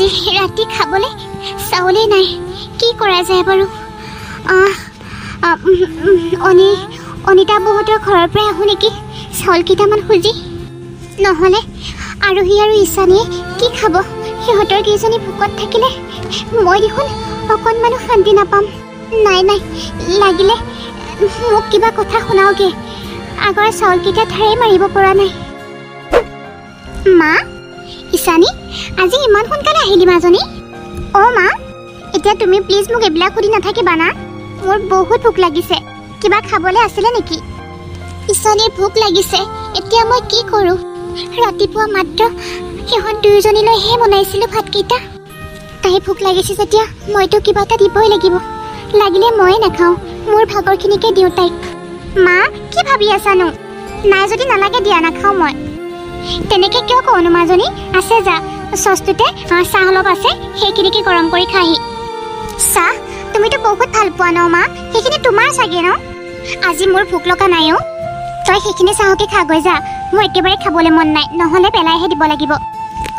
আজি ৰাতি খাবলৈ চাউলেই নাই কি কৰা যায় বাৰু অনিতা বহুতৰ ঘৰৰ পৰা আহোঁ নেকি চাউল কেইটামান খুজি নহ'লে আৰোহী আৰু ঈশানীয়ে কি খাব সিহঁতৰ কেইজনী ভোকত থাকিলে মই দেখোন অকণমানো শান্তি নাপাম নাই লাগিলে মোক কিবা কথা শুনাওগে আগৰ চাউলকেইটা ঠাৰে মাৰিব পৰা নাই মা ঈশানী আজি ইমান সোনকালে আহিলি মাজনী অ' মা এতিয়া তুমি প্লিজ মোক এইবিলাক সুধি নাথাকিবা না মোৰ বহুত ভোক লাগিছে কিবা খাবলৈ আছিলে নেকি ঈশানীৰ ভোক লাগিছে এতিয়া মই কি কৰোঁ ৰাতিপুৱা মাত্ৰ সিহঁত দুয়োজনীলৈহে বনাইছিলোঁ ভাতকেইটা তাই ভোক লাগিছে যেতিয়া মইতো কিবা এটা দিবই লাগিব লাগিলে ময়ে নাখাওঁ মোৰ ভাগৰখিনিকে দিওঁ তাইক মা কি ভাবি আছানো নাই যদি নালাগে দিয়া নাখাওঁ মই তেনেকৈ কিয় কওঁনো মাজনী আছে যা চচটোতে চাহ অলপ আছে সেইখিনিকে গৰম কৰি খাহি চাহ তুমিতো বহুত ভাল পোৱা ন মা সেইখিনি তোমাৰ চাগে ন আজি মোৰ ভোক লগা নাই অ' তই সেইখিনি চাহকে খাগৈ যা মোৰ একেবাৰে খাবলৈ মন নাই নহ'লে পেলাইহে দিব লাগিব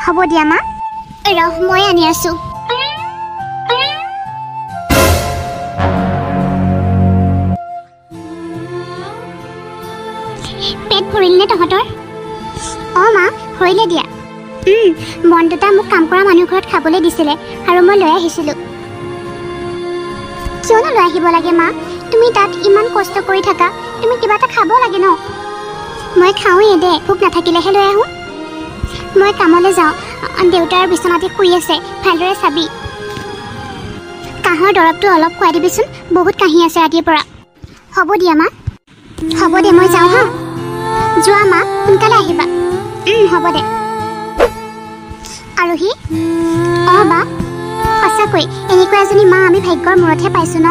হ'ব দিয়া মা ৰহ মই আনি আছোঁ পেট ভৰিলনে তহঁতৰ অঁ মা ভৰিলে দিয়া বন দুটা মোক কাম কৰা মানুহ ঘৰত খাবলৈ দিছিলে আৰু মই লৈ আহিছিলোঁ কিয়নো লৈ আহিব লাগে মা তুমি তাত ইমান কষ্ট কৰি থাকা তুমি কিবা এটা খাব লাগে ন মই খাওঁৱেই দে ভোক নাথাকিলেহে লৈ আহোঁ মই কামলৈ যাওঁ দেউতাৰ বিচনাতে শুই আছে ভালদৰে চাবি কাহৰ দৰৱটো অলপ খুৱাই দিবিচোন বহুত কাহি আছে ৰাতিৰ পৰা হ'ব দিয়া মা হ'ব দে মই যাওঁ হা যোৱা মা সোনকালে আহিবা হ'ব দে আৰোহী অঁ বা সঁচাকৈ এনেকুৱা এজনী মা আমি ভাগ্যৰ মূৰতহে পাইছোঁ ন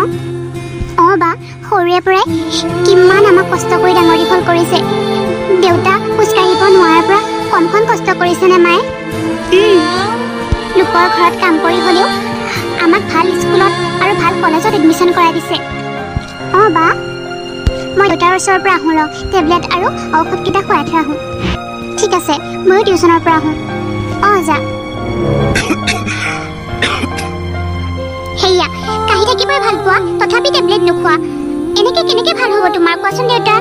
অঁ বা সৰুৰে পৰাই কিমান আমাক কষ্ট কৰি ডাঙৰ দীঘল কৰিছে দেউতা খোজকাঢ়িব নোৱাৰাৰ পৰা কমখন কষ্ট কৰিছেনে মায়ে লোকৰ ঘৰত কাম কৰি হ'লেও আমাক ভাল স্কুলত আৰু ভাল কলেজত এডমিশ্যন কৰাই দিছে অঁ বা মই দেউতাৰ ওচৰৰ পৰা আহোঁ ৰ টেবলেট আৰু ঔষধকেইটা খুৱাই থৈ আহোঁ ঠিক আছে ময়ো টিউশ্যনৰ পৰা আহোঁ অঁ যা সেয়া কাহি থাকিবই ভাল পোৱা তথাপি টেবলেট নোখোৱা এনেকৈ কেনেকৈ ভাল হ'ব তোমাৰ কোৱাচোন দেউতা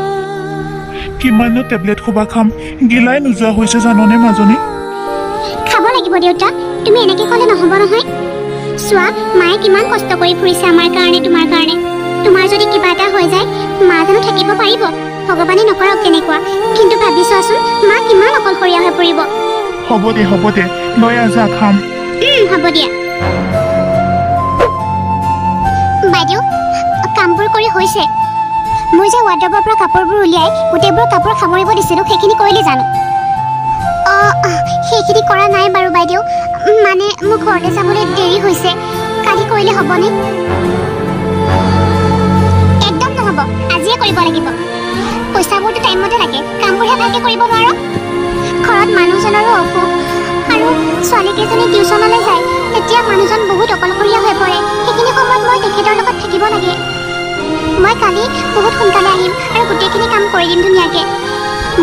কিমাননো টেবলেট খোবা খাম গিলাই নোযোৱা হৈছে জাননে মাজনী খাব লাগিব দেউতা তুমি এনেকৈ ক'লে নহ'ব নহয় চোৱা মায়ে কিমান কষ্ট কৰি ফুৰিছে আমাৰ কাৰণে তোমাৰ কাৰণে তোমাৰ যদি কিবা এটা হৈ যায় মা জানো থাকিব পাৰিব ভগৱানে নকৰক তেনেকুৱা কিন্তু ভাবি চোৱাচোন মা কিমান অকলশৰীয়া হৈ পৰিব হ'ব দে লৈ আজা খাম হ'ব দিয়া বাইদেউ কামবোৰ কৰি হৈছে মোৰ যে ৱাৰ্ড্ৰবৰ পৰা কাপোৰবোৰ উলিয়াই গোটেইবোৰ কাপোৰ সামৰিব দিছিলোঁ সেইখিনি কৰিলে জানো অঁ সেইখিনি কৰা নাই বাৰু বাইদেউ মানে মোৰ ঘৰলৈ যাবলৈ দেৰি হৈছে কালি কৰিলে হ'বনে একদম নহ'ব আজিয়ে কৰিব লাগিব পইচাবোৰতো টাইমমতে লাগে কামবোৰহে ভালকৈ কৰিব নোৱাৰোঁ ঘৰত মানুহজনৰো অসুখ আৰু ছোৱালীকেইজনী টিউশ্যনলৈ যায় তেতিয়া মানুহজন বহুত অকলশৰীয়া হৈ পৰে সেইখিনি সময়ত মই তেখেতৰ লগত থাকিব লাগে মই কালি বহুত সোনকালে আহিম আৰু গোটেইখিনি কাম কৰি দিম ধুনীয়াকৈ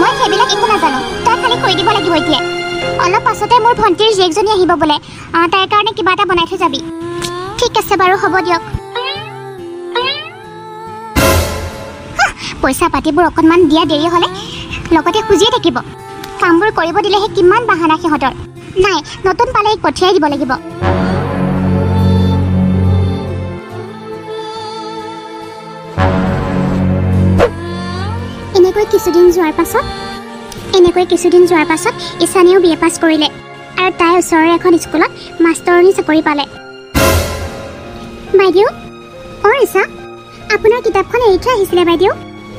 মই সেইবিলাক একো নাজানো তই খালি কৰি দিব লাগিব এতিয়া অলপ পাছতে মোৰ ভণ্টিৰ জীয়েকজনী আহিব বোলে তাইৰ কাৰণে কিবা এটা বনাই থৈ যাবি ঠিক আছে বাৰু হ'ব দিয়ক পইচা পাতিবোৰ অকণমান দিয়া দেৰি হ'লে লগতে খুজিয়ে থাকিব কামবোৰ কৰিব দিলেহে কিমান বাহানা সিহঁতৰ নাই নতুন পালে পঠিয়াই দিব লাগিব এনেকৈ কিছুদিন যোৱাৰ পাছত ঈশানীয়েও BA পাছ কৰিলে আৰু তাই ওচৰৰে এখন স্কুলত মাষ্টৰণী চাকৰি পালে বাইদেউ অঁ ঈশা আপোনাৰ কিতাপখন এৰি থৈ আহিছিলে বাইদেউ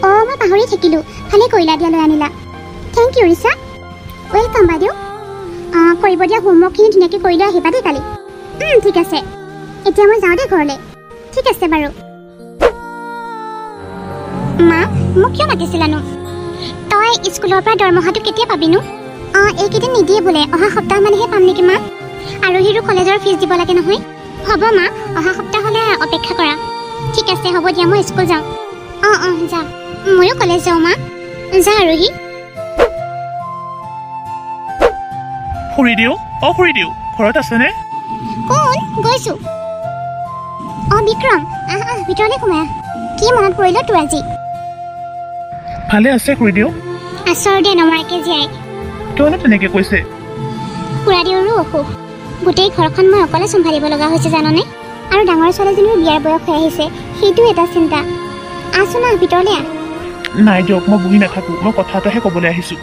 অঁ মই পাহৰি থাকিলোঁ ভালে কৰিলা দিয়া লৈ আনিলা থেংক ইউ ঈশা ৱেলকাম বাইদেউ কৰিব দিয়া হোমৱৰ্কখিনি ধুনীয়াকৈ কৰি লৈ আহিবা দেই কালি ঠিক আছে এতিয়া মই যাওঁ দেই ঘৰলৈ ঠিক আছে বাৰু মা মোক কিয় মাতিছিলানো তই স্কুলৰ পৰা দৰমহাটো কেতিয়া পাবিনো এইকেইদিন নিদিয়ে বোলে অহা সপ্তাহমানেহে পাম নেকি মা আৰোহীৰো কলেজৰ ফিজ দিব লাগে নহয় হ'ব মা অহা সপ্তাহলৈ অপেক্ষা কৰা ঠিক আছে হ'ব দিয়া মই স্কুল যাওঁ অঁ যা ময়ো কলেজ যাওঁ মা যা আৰোহী খুৰীদেউ ঘৰত আছেনে কোন গৈছো বিক্ৰম আহ ভিতৰলৈ সোমাই কি মনত পৰিল তোৰ আজি ভালে আছে খুৰীদেউ আচৰ দে নমৰাকে জীয়াই কিয়নো তেনেকৈ কৈছে খুৰাদেউৰো অসুখ গোটেই ঘৰখন মই অকলে চম্ভালিব লগা হৈছে জাননে আৰু ডাঙৰ ছোৱালীজনীৰ বিয়াৰ বয়স হৈ আহিছে সেইটো এটা চিন্তা আছো না ভিতৰলৈ আহ নাই দিয়ক মই বহি নাথাকোঁ মই কথা এটাহে ক'বলৈ আহিছোঁ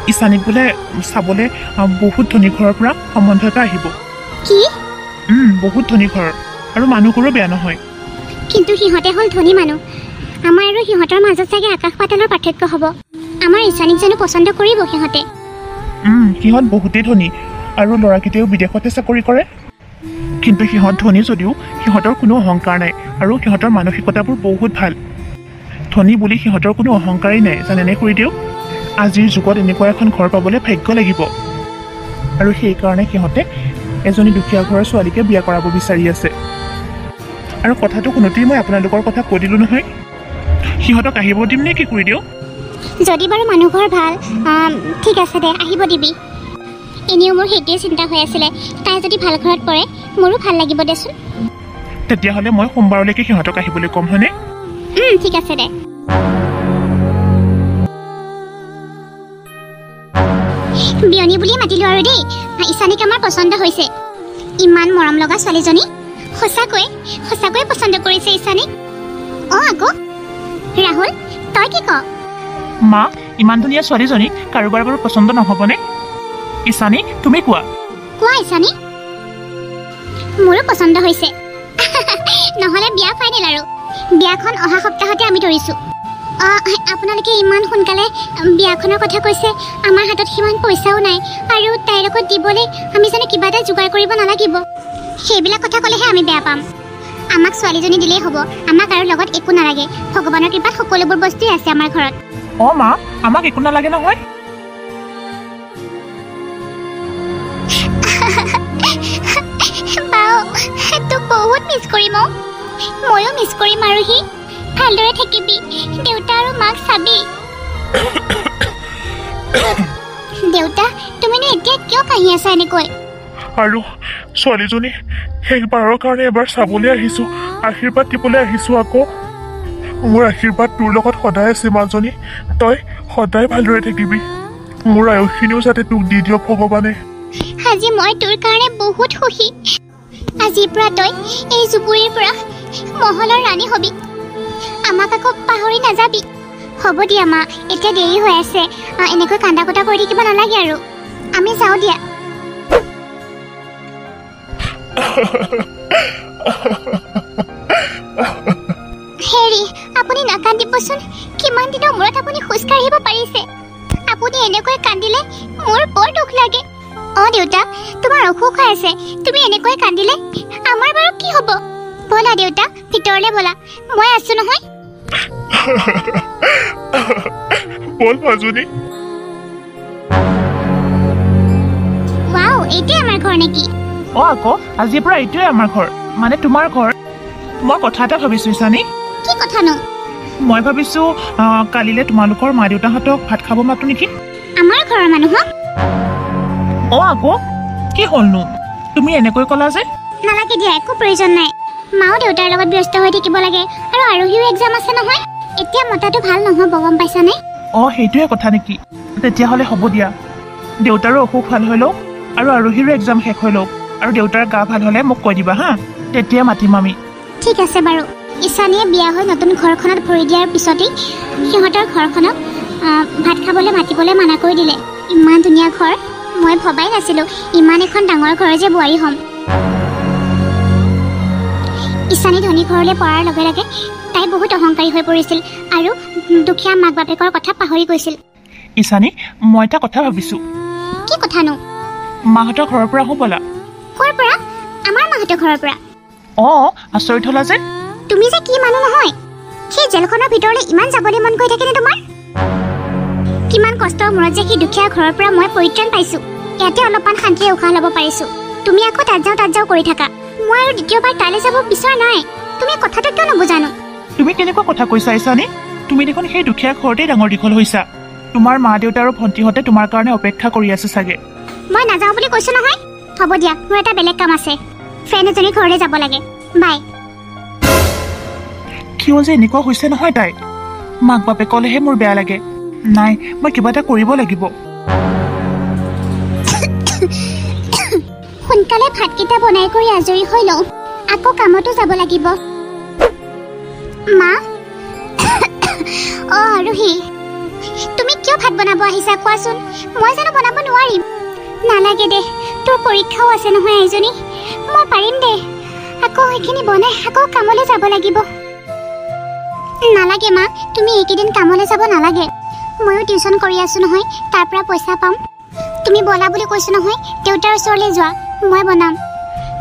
ইছানীক বোলে চাবলৈ বহুত ধনী ঘৰৰ পৰা সম্বন্ধ এটা আহিব কি বহুত ধনী ঘৰৰ আৰু মানুহবোৰো বেয়া নহয় কিন্তু সিহঁতে হ'ল ধনী মানুহ আমাৰ আৰু সিহঁতৰ মাজত চাগে আকাশ পাতালৰ পাৰ্থক্য হ'ব আমাৰ ইছানীক জানো পচন্দ কৰিব সিহঁতে সিহঁত বহুতেই ধনী আৰু ল'ৰাকেইটাও বিদেশতে চাকৰি কৰে কিন্তু সিহঁত ধনী যদিও সিহঁতৰ কোনো অহংকাৰ নাই আৰু সিহঁতৰ মানসিকতাবোৰ বহুত ভাল ধনী বুলি সিহঁতৰ কোনো অহংকাৰেই নাই জানেনে খুৰীদেউ আজিৰ যুগত এনেকুৱা এখন ঘৰ পাবলৈ ভাগ্য লাগিব আৰু সেইকাৰণে সিহঁতে এজনী দুখীয়া ঘৰৰ ছোৱালীকে বিয়া কৰাব বিচাৰি আছে আৰু কথাটো শুনোতেই মই আপোনালোকৰ কথা কৈ দিলোঁ নহয় সিহঁতক আহিব দিম নে কি খুৰীদেউ যদি বাৰু মানুহ ঘৰ ভাল ঠিক আছে দে আহিব দিবি এনেও মোৰ সেইটোৱে চিন্তা হৈ আছিলে তাই যদি ভাল ঘৰত পৰে মোৰো ভাল লাগিব দেচোন তেতিয়াহ'লে মই সোমবাৰলৈকে সিহঁতক আহিবলৈ ক'ম হয়নে ঠিক আছে দে বিয়নী বুলি মাতিলোঁ আৰু দেই ইছানীক আমাৰ পচন্দ হৈছে ইমান মৰম লগা ছোৱালীজনী সঁচাকৈ পচন্দ কৰিছে ইছানীক আকৌ ৰাহুল তই কি ক মা ইমান ধুনীয়া ছোৱালীজনী কাৰোবাৰ বাৰু পচন্দ নহ'বনে ইছানী তুমি কোৱা ইছানী মোৰো পচন্দ হৈছে নহ'লে বিয়া ফাইনেল আৰু বিয়াখন অহা সপ্তাহতে আমি ধৰিছোঁ আপোনালোকে ইমান সোনকালে বিয়াখনৰ কথা কৈছে আমাৰ হাতত সিমান পইচাও নাই আৰু তাইৰ লগত দিবলৈ আমি জানো কিবা এটা যোগাৰ কৰিব নালাগিব সেইবিলাক কথা ক'লেহে আমি বেয়া পাম আমাক ছোৱালীজনী দিলেই হ'ব আমাক আৰু লগত একো নালাগে ভগৱানৰ কৃপাত সকলোবোৰ বস্তুৱেই আছে আমাৰ ঘৰত মা আমাক একো নালাগে নহয় তোক বহুত মিছ কৰিম ময়ো মিছ কৰিম আৰু সি ভালদৰে থাকিবি দেউতা আৰু মাক চাবি দেউতা তুমিনো এতিয়া কিয় কাহি আছা এনেকৈ আৰু ছোৱালীজনী শেষবাৰৰ কাৰণে এবাৰ চাবলৈ আহিছোঁ আশীৰ্বাদ দিবলৈ আহিছোঁ আকৌ মোৰ আশীৰ্বাদ তোৰ লগত সদায় আছে মাজনী তই সদায় ভালদৰে থাকিবি মোৰ আয়ুসখিনিও যাতে তোক দি দিয়ক ভগৱানে আজি মই তোৰ কাৰণে বহুত সুখী আজিৰ পৰা তই এই জুপুৰিৰ পৰা মহলৰ ৰাণী হবি আমাক আকৌ পাহৰি নাযাবি হ'ব দিয়া মা এতিয়া দেৰি হৈ আছে এনেকৈ কান্দা কটা কৰি থাকিব নালাগে আৰু আমি যাওঁ দিয়া হেৰি আপুনি নাকান্দিবচোন কিমান দিনৰ মূৰত আপুনি খোজকাঢ়িব পাৰিছে আপুনি এনেকৈ কান্দিলে মোৰ বৰ দুখ লাগে দেউতা তোমাৰ অসুখ হৈ আছে তুমি এনেকৈ কান্দিলে আমাৰ বাৰু কি হ'ব বলা দেউতা ভিতৰলৈ বলা মই আছো নহয় বল মাজনী ৱাও এইটোৱে আমাৰ ঘৰ নেকি আকৌ আজিৰ পৰা এইটোৱে আমাৰ ঘৰ মানে তোমাৰ ঘৰ মই কথা এটা ভাবিছোঁ ইছানী কি কথানো মই ভাবিছোঁ কালিলৈ তোমালোকৰ মা দেউতাহঁতক ভাত খাব মাতো নেকি আমাৰ ঘৰৰ মানুহক আকৌ কি হ'লনো তুমি এনেকৈ ক'লা যে নালাগে দিয়া একো প্ৰয়োজন নাই মাও দেউতাৰ লগত ব্যস্ত হৈ থাকিব লাগে আৰু আৰোহীও এক্সাম আছে নহয় এতিয়া মতাটো ভাল নহ'ব গম পাইছানে সেইটোৱে কথা নেকি তেতিয়াহ'লে হ'ব দিয়া দেউতাৰো অসুখ ভাল হৈ লওক আৰু আৰোহীৰো এক্সাম শেষ হৈ লওক আৰু দেউতাৰ গা ভাল হ'লে মোক কৈ দিবা হা তেতিয়া মাতিম আমি ঠিক আছে বাৰু ইছানীয়ে বিয়া হৈ নতুন ঘৰখনত ভৰি দিয়াৰ পিছতেই সিহঁতৰ ঘৰখনক ভাত খাবলৈ মাতিবলৈ মানা কৰি দিলে ইমান ধুনীয়া ঘৰ মই ভবাই নাছিলোঁ ইমান এখন ডাঙৰ ঘৰৰ যে বোৱাৰী হ'ম ইছানী ধনী ঘৰলৈ পৰাৰ লগে লগে তাই বহুত অহংকাৰী হৈ পৰিছিল আৰু দুখীয়া মাক বাপেকৰ কথা পাহৰি গৈছিল ইছানী মই এটা কথা ভাবিছোঁ কি কথানো মাহঁতৰ ঘৰৰ পৰা আহোঁ ব'লা ক'ৰ পৰা আমাৰ মাহঁতৰ ঘৰৰ পৰা আচৰিত হ'লা যে তুমি যে কি মানুহ নহয় সেই জেলখনৰ ভিতৰলৈ ইমান যাবলৈ মন গৈ থাকেনে তোমাৰ কিমান কষ্টৰ মূৰত যে সেই দুখীয়া ঘৰৰ পৰা মই পৰিত্ৰাণ পাইছোঁ ইয়াতে অলপমান শান্তিৰে উশাহ ল'ব পাৰিছোঁ তুমি আকৌ তাত যাওঁ কৰি থাকা মই আৰু দ্বিতীয়বাৰ তালৈ যাব বিচৰা নাই তুমি কথাটো কিয় নুবুজানো তুমি কেনেকুৱা কথা কৈছা ইছানী তুমি দেখোন সেই দুখীয়া ঘৰতেই ডাঙৰ দীঘল হৈছা তোমাৰ মা দেউতা আৰু ভণ্টিহঁতে তোমাৰ কাৰণে অপেক্ষা কৰি আছে চাগে মই নাযাওঁ বুলি কৈছোঁ নহয় হ'ব দিয়া, মোৰ এটা বেলেগ কাম আছে। ফ্ৰেণ্ড এজনীৰ ঘৰলৈ যাব লাগে। বাই। কিয় যে এনেকুৱা হৈছে নহয় তাই? মাক বাপেকলেহে মোৰ বেয়া লাগে। নাই, মই কিবা এটা কৰিব লাগিব। সোনকালে ভাতকেইটা বনাই কৰি আজৰি হৈ লওঁ, আকৌ কামতো যাব লাগিব। মা অ আৰোহী, তুমি কিয় ভাত বনাব আহিছা কোৱাচোন? মই জানো বনাব নোৱাৰিম? নালাগে দে, তোৰ পৰীক্ষাও আছে নহয় এজনী। মই পাৰিম দে, আকৌ সেইখিনি বনাই আকৌ কামলৈ যাব লাগিব। নালাগে মা, তুমি এইকেইদিন কামলৈ যাব নালাগে। ময়ো টিউশ্যন কৰি আছো নহয়, তাৰ পৰা পইচা পাম। তুমি বনা বুলি কৈছো নহয়, দেউতাৰ ওচৰলৈ যোৱা, মই বনাম।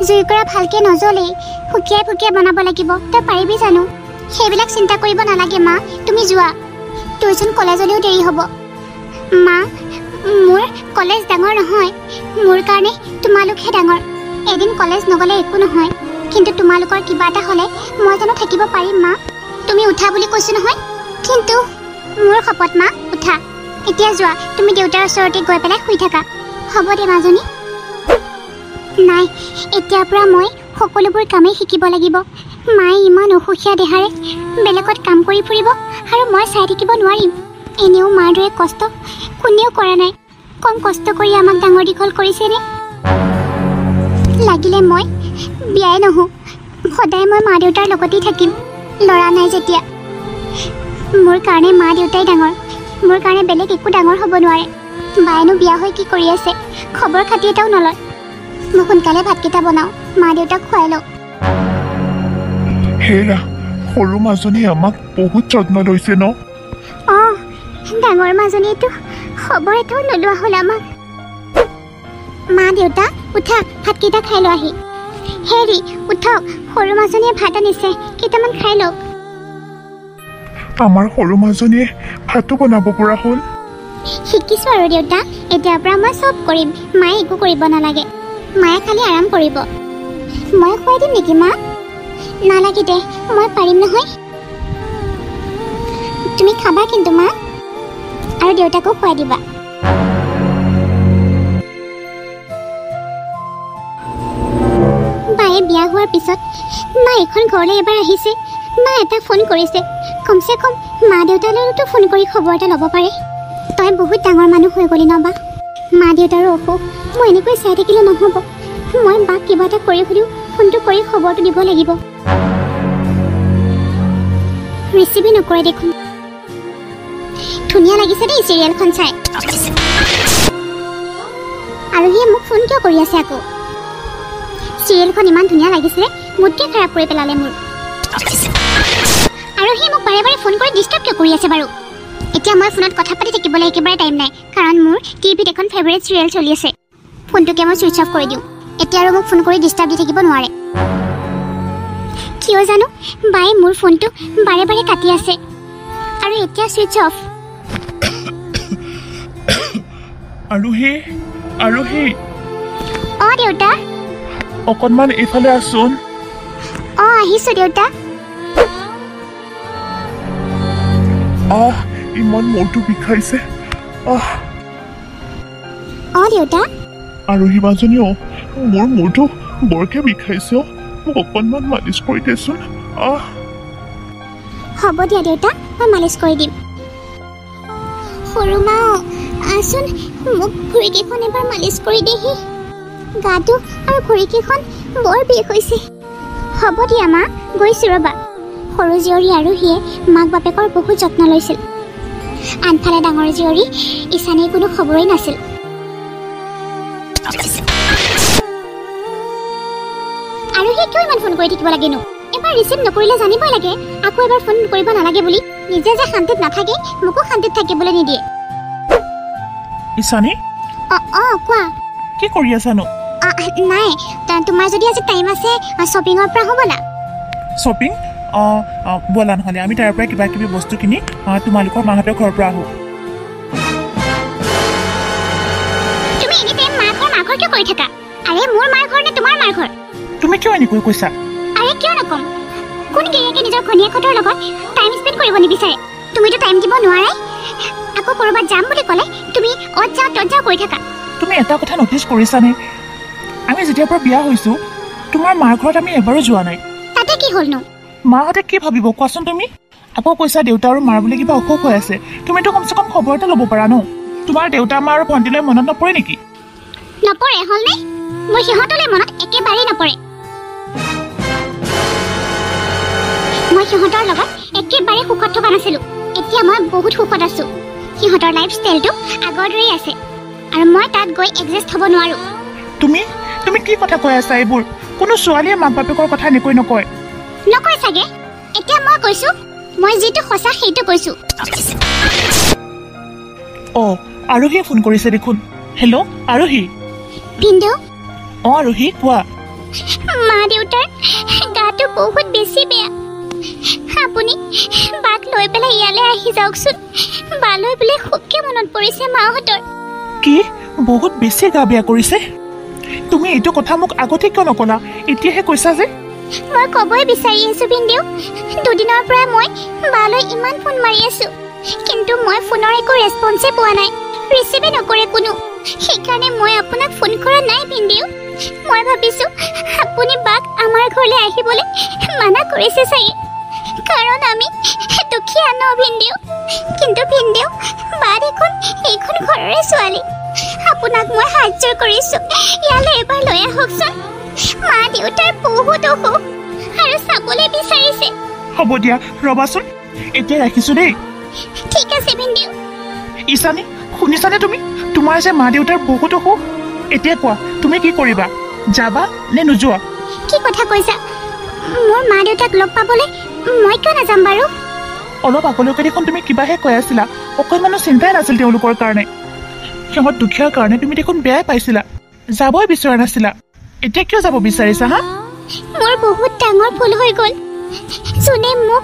জুইকুৰা ভালকৈ নজ্বলেই, ফুকিয়াই ফুকিয়াই বনাব লাগিব। তই পাৰিবি জানো? সেইবিলাক চিন্তা কৰিব নালাগে মা, তুমি যোৱা। টিউশ্যন কলেজলৈও দেৰি হ'ব। মা, মোৰ কলেজ ডাঙৰ নহয়, মোৰ কাৰণে তোমালোকহে ডাঙৰ। এদিন কলেজ নগ'লে একো নহয়, কিন্তু তোমালোকৰ কিবা এটা হ'লে মই জানো থাকিব পাৰিম মা? তুমি উঠা বুলি কৈছো নহয়, কিন্তু মোৰ শপত মা, উঠা। এতিয়া যোৱা, তুমি দেউতাৰ ওচৰতে গৈ পেলাই শুই থাকা। হ'ব দে মাজনী। নাই, এতিয়াৰ পৰা মই সকলোবোৰ কামেই শিকিব লাগিব। মায়ে ইমান অসুখীয়া দেহাৰে বেলেগত কাম কৰি ফুৰিব আৰু মই চাই থাকিব নোৱাৰিম। এনেও মাৰ দৰে কষ্ট কোনেও কৰা নাই। কম কষ্ট কৰি আমাক ডাঙৰ দীঘল কৰিছেনে? লাগিলে মই বিয়াই নহওঁ, সদায় মই মা দেউতাৰ লগতেই থাকিম। ল'ৰা নাই যেতিয়া। মোৰ কাৰণে মা দেউতাই ডাঙৰ, মোৰ কাৰণে বেলেগ একো ডাঙৰ হ'ব নোৱাৰে। বায়েনো বিয়া হৈ কি কৰি আছে, খবৰ খাতি এটাও নলয়। মই সোনকালে ভাতকেইটা বনাওঁ, মা দেউতাক খুৱাই লওঁ। হেৰা, সৰু মাজনীয়ে আমাক বহুত যত্ন লৈছে ন? অঁ, ডাঙৰ মাজনীয়েতো খবৰ এটাও নোলোৱা হ'ল আমাক। মা দেউতা উঠা, ভাতকেইটা খাই লোৱা আহি। হেৰি উঠক, সৰু মাজনীয়ে ভাত আনিছে, কেইটামান খাই লওক। আমাৰ সৰু মাজনীয়ে ভাতো বনাব পৰা হ'ল। শিকিছোঁ আৰু দেউতা, এতিয়াৰ পৰা মই চব কৰিম। মায়ে একো কৰিব নালাগে, মায়ে খালি আৰাম কৰিব। মই খুৱাই দিম নেকি মা? নালাগে দে, মই পাৰিম নহয়। তুমি খাবা কিন্তু মা, আৰু দেউতাকো খুৱাই দিবা। বায়ে বিয়া হোৱাৰ পিছত মা এখন ঘৰলৈ এবাৰ আহিছে। মা এটা ফোন কৰিছে, কমচে কম মা দেউতালৈতো ফোন কৰি খবৰ এটা ল'ব পাৰে। তই বহুত ডাঙৰ মানুহ হৈ গ'লি ন বা? মা দেউতাৰো অসুখ, মই এনেকৈ চাই থাকিলে নহ'ব। মই বাক কিবা এটা কৰি হ'লেও ফোনটো কৰি খবৰটো দিব লাগিব। ৰিচিভেই নকৰে দেখোন। ধুনীয়া লাগিছে দেই চিৰিয়েলখন চাই। আৰু সি মোক ফোন কিয় কৰি আছে আকৌ? চিৰিয়েলখন ইমান ধুনীয়া লাগিছিলে, মোতকৈ খাৰাপ কৰি পেলালে মোৰ। আৰু সি মোক বাৰে বাৰে ফোন কৰি ডিষ্টাৰ্ব কিয় কৰি আছে বাৰু? এতিয়া মই ফোনত কথা পাতি থাকিবলৈ একেবাৰে টাইম নাই, কাৰণ মোৰ টিভিত এখন ফেভাৰিট চিৰিয়েল চলি আছে। ফোনটোকে মই ছুইচ অফ কৰি দিওঁ, এতিয়া আৰু মোক ফোন কৰি ডিষ্টাৰ্ব দি থাকিব নোৱাৰে। কিয় জানো বায়ে মোৰ ফোনটো বাৰে বাৰে কাটি আছে, আৰু এতিয়া ছুইচ অফ। আৰোহী, আৰোহী, অঁ দেউতা। অকণমান এইফালে আছোন। অঁ আহিছোঁ দেউতা। আহ, ইমান মূৰটো বিষাইছে। আহ। অঁ দেউতা। আৰোহী মাজনীও, মোৰ মূৰটো বৰকে বিষাইছে। মোক অকণমান মালিচ কৰি দেচোন। আহ। হ'ব দিয়া দেউতা, মই মালিচ কৰি দিম। সৰু মা আচোন, মোক ভৰিকেইখন এবাৰ মালিচ কৰি দেহি। গাটো আৰু ভৰিকেইখন বৰ বিষ হৈছে। হ'ব দিয়া মা, গৈছোঁ ৰ'বা। সৰু জীয়ৰী আৰোহীয়ে মাক বাপেকৰ বহুত যত্ন লৈছিল। আনফালে ডাঙৰ জীয়ৰী ঈশানীৰ কোনো খবৰেই নাছিল। আৰোহীয়ে কিয় ইমান ফোন কৰি থাকিব লাগেনো? এবাৰ ৰিচিভ নকৰিলে জানিবই লাগে আকৌ এবাৰ ফোন কৰিব নালাগে বুলি। নিজে যে শান্তিত নাথাকে, মোকো শান্তিত থাকিবলৈ নিদিয়ে। ঈশানী, অঁ কোৱা। কি কৰি আছানো? নাই, তোমাৰ যদি আজি টাইম আছে শ্বপিঙৰ পৰা হ'বলা। শ্বপিং? ব'লা নহ'লে আমি তাৰ পৰা কিবা কিবি বস্তু কিনি তোমালোকৰ মাহঁতৰ ঘৰৰ পৰা আহোঁ। তুমি এনি টাইম মাৰ ঘৰ কিয় কৰি থাকা? আৰে মোৰ মাৰ ঘৰ নে তোমাৰ মাৰ ঘৰ? তুমি কিয় এনেকৈ কৈছা? আৰে কিয় নকম? কোন গিৰিয়েকে নিজৰ ঘনীয়েকহঁতৰ লগত টাইম স্পেণ্ড কৰিব নিবিচাৰে? তুমিতো টাইম দিব নোৱাৰাই, আকৌ ক'ৰবাত যাম বুলি ক'লে তুমি অত যাওঁ তত যাওঁ কৰি থাকা। তুমি এটা কথা ন'টিচ কৰিছানে? মই যেতিয়াৰ পৰা বিয়া হৈছোঁ তোমাৰ মাৰ ঘৰত আমি এবাৰো যোৱা নাই। তাতে কি হ'লনো? মাহঁতে কি ভাবিব কোৱাচোন তুমি? আকৌ কৈছা দেউতা আৰু মাৰ বোলে কিবা অসুখ হৈ আছে। তুমিতো কমচে কম খবৰ এটা ল'ব পাৰা ন। তোমাৰ দেউতা মা আৰু ভণ্টিলৈ মনত নপৰে নেকি? নপৰে হ'লনে? মোৰ সিহঁতলৈ মনত একেবাৰেই নপৰে। মই সিহঁতৰ লগত একেবাৰে সুখত থকা নাছিলোঁ। এতিয়া মই বহুত সুখত আছোঁ। সিহঁতৰ লাইফষ্টাইলটো আগৰ দৰেই আছে আৰু মই তাত গৈ এডজাষ্ট হ'ব নোৱাৰোঁ। তুমি কি কথা কৈ আছা এইবোৰ? কোনো ছোৱালীয়ে মাক বাপেকৰ কথা এনেকৈ নকয়। নকয় চাগে। এতিয়া মই কৈছোঁ, মই যিটো সঁচা সেইটো কৈছোঁ। অঁ, আৰোহীয়ে ফোন কৰিছে দেখোন। হেল্ল' আৰোহী। ভিনদেউ। অঁ আৰোহী কোৱা। মা দেউতাৰ গাটো বহুত বেছি বেয়া। আপুনি বাক লৈ পেলাই ইয়ালৈ আহি যাওকচোন। বালৈ বোলে খুবকে মনত পৰিছে মাহঁতৰ। কি বহুত বেছি গা বেয়া কৰিছে? তুমি এইটো কথা মোক আগতে কিয় নকলা? এতিয়াহে কৈছা যে? মই ক'বই বিচাৰি আছোঁ ভিনদেউ। দুদিনৰ পৰা মই বালৈ ইমান ফোন মাৰি আছোঁ, কিন্তু মই ফোনৰ একো ৰেছপন্সে পোৱা নাই। ৰিচিভে নকৰে কোনো। সেইকাৰণে মই আপোনাক ফোন কৰা নাই ভিনদেউ। মই ভাবিছোঁ আপুনি বাক আমাৰ ঘৰলৈ আহিবলৈ মানা কৰিছে চাগে, কাৰণ আমি দুখীয়া ন ভিনদেউ। কিন্তু ভিনদেউ, বা দেখোন এইখন ঘৰৰে ছোৱালী। আপোনাক মই সাহায্য কৰিছোঁ। ইয়ালৈ এবাৰ লৈ আহকচোন। মা দেউতাৰ বহুত অসুখ আৰু চাবলৈ বিচাৰিছে। হ'ব দিয়া, ৰবাচোন। এতিয়া ৰাখিছোঁ দেই। ঠিক আছে ভিনদেউ। ঈশানী, শুনিছানে তুমি? তোমাৰ যে মা দেউতাৰ বহুত অসুখ। এতিয়া কোৱা তুমি কি কৰিবা? যাবা নে নোযোৱা? কি কথা কৈছা? মোৰ মা দেউতাক লগ পাবলৈ মই কিয় নাযাম বাৰু? অলপ আগলৈকে দেখোন তুমি কিবাহে কৈ আছিলা। অকণমানো চিন্তাই নাছিল তেওঁলোকৰ কাৰণে। সিহঁত দুখীয়াৰ কাৰণে তুমি দেখোন বেয়াই পাইছিলা, যাবই বিচৰা নাছিলা। এতিয়া কিয় যাব বিচাৰিছা হা? মোৰ বহুত ডাঙৰ ভুল হৈ গ'ল। যোনে মোক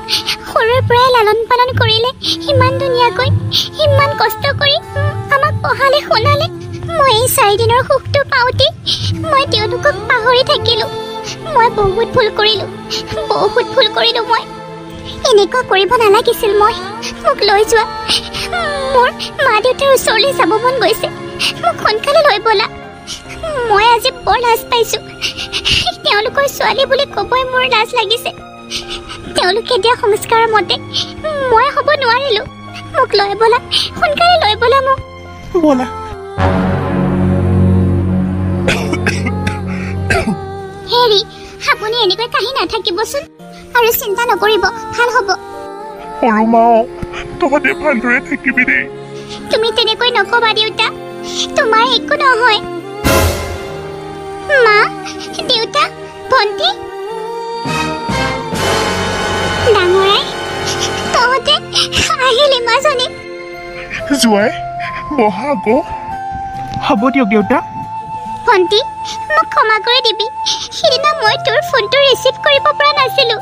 সৰুৰ পৰাই লালন পালন কৰিলে, ইমান ধুনীয়াকৈ ইমান কষ্ট কৰি আমাক পঢ়ালে শুনালে, মই এই 4 দিনৰ সুখটো পাওঁতে মই তেওঁলোকক পাহৰি থাকিলোঁ। মই বহুত ভুল কৰিলোঁ মই। এনেকুৱা কৰিব নালাগিছিল মই। মোক লৈ যোৱা। মোৰ মা দেউতাৰ ওচৰলৈ যাব মন গৈছে। মোক সোনকালে লৈ ব'লা। মই আজি বৰ লাজ পাইছোঁ। তেওঁলোকৰ ছোৱালী বুলি ক'বই মোৰ লাজ লাগিছে। তেওঁলোকে দিয়া সংস্কাৰৰ মতে মই হ'ব নোৱাৰিলোঁ। মোক লৈ ব'লা, সোনকালে লৈ ব'লা মোক। ব'লা। হেৰি, আপুনি এনেকৈ কাহি নাথাকিবচোন আৰু চিন্তা নকৰিব, ভাল হ'ব। সৰু মা, তহঁতে ভালদৰে থাকিবি দেই। তুমি তেনেকৈ নকবা দেউতা, তোমাৰ একো নহয়। মা, দেউতা, ভণ্টি, ডাঙৰাই, তহঁতে আহিলি মাজনী। জোৱাই, বহা আকৌ। হ'ব দিয়ক দেউতা। ভণ্টি, মোক ক্ষমা কৰি দিবি। সিদিনা মই তোৰ ফোনটো ৰিচিভ কৰিব পৰা নাছিলোঁ।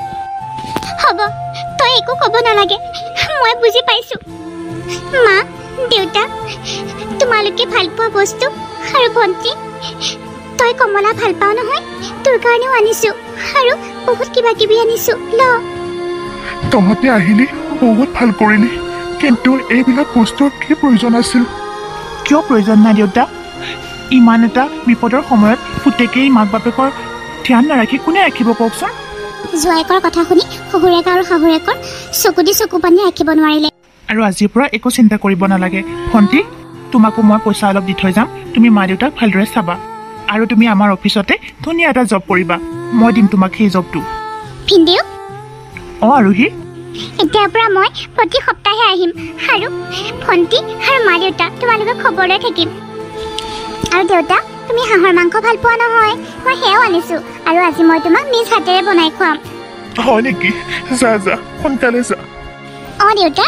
হ'ব, তই একো ক'ব নালাগে, মই বুজি পাইছোঁ। মা, দেউতা, তোমালোকে ভাল পোৱা বস্তু আৰু ভণ্টি, তই কমলা ভাল পাওঁ নহয়, তোৰ কাৰণেও আনিছোঁ আৰু বহুত কিবা কিবি আনিছোঁ, ল। তহঁতে আহিলি, বহুত ভাল কৰিলি, কিন্তু এইবিলাক বস্তুৰ কি প্ৰয়োজন আছিল? কিয় প্ৰয়োজন নাই দেউতা? ইমান এটা বিপদৰ সময়ত পুতেকেই মাক বাপেকৰ ধ্যান নাৰাখি কোনে ৰাখিব কওকচোন? জোৱায়েকৰ কথা শুনি শহুৰেক আৰু শাহুৰেকৰ চকু দি চকু পানী ৰাখিব নোৱাৰিলে। আৰু আজিৰ পৰা একো চিন্তা কৰিব নালাগে। ভণ্টি, তোমাকো মই পইচা অলপ দি থৈ যাম। তুমি মা দেউতাক ভালদৰে চাবা আৰু তুমি আমাৰ অফিচতে ধুনীয়া এটা জব কৰিবা। মই দিম তোমাক সেই জবটো। ভিনদেউ, অঁ আৰোহী, এতিয়াৰ পৰা মই প্ৰতি সপ্তাহে আহিম আৰু ভণ্টি আৰু মা দেউতা তোমালোকক খবৰ লৈ থাকিম। আৰু দেউতা, তুমি হাঁহৰ মাংস ভাল পোৱা নহয়, মই সেয়াও আনিছোঁ আৰু আজি মই তোমাক নিজ হাতেৰে বনাই খুৱাম। হয় নেকি? যা যা, সোনকালে যা। অঁ দেউতা।